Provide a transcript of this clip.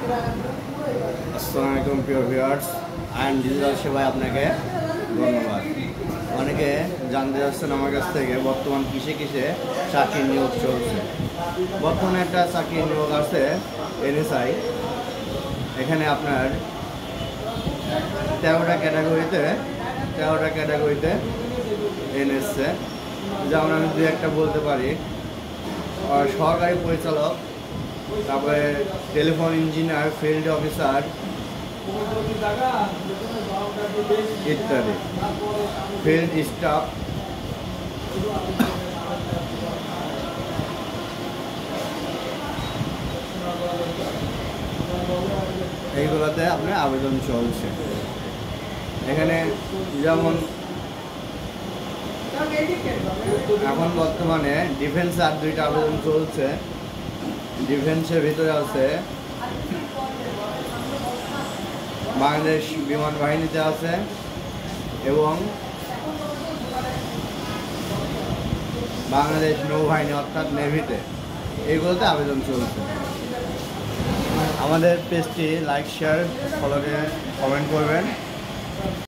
আসসালামু আলাইকুম প্রিয় ভিউয়ার্স, আইন ডিজিটাল সেবায় আপনাকে ধন্যবাদ। অনেকে জানতে যাচ্ছেন আমার কাছ থেকে বর্তমান কিসে কিসে চাকরির নিয়োগ চলছে। বর্তমানে একটা চাকরির নিয়োগ আছে এনএসআই। এখানে আপনার 13টা ক্যাটাগরিতে এনেছে, যেমন আমি দু একটা বলতে পারি। সহকারী পরিচালক, তারপরে টেলিফোন ইঞ্জিনিয়ার, ফিল্ড অফিসার ইত্যাদি, ফিল্ড স্টাফ। এইগুলোতে আপনার আবেদন চলছে। এখানে যেমন এখন বর্তমানে ডিফেন্সে আর 2টা আবেদন চলছে। ডিফেন্সের ভিতরে আছে বাংলাদেশ বিমান বাহিনীতে আছে এবং বাংলাদেশ নৌবাহিনী অর্থাৎ নেভিতে, এইগুলোতে আবেদন চলছে। আমাদের পেজটি লাইক, শেয়ার, ফলো দিয়ে কমেন্ট করবেন।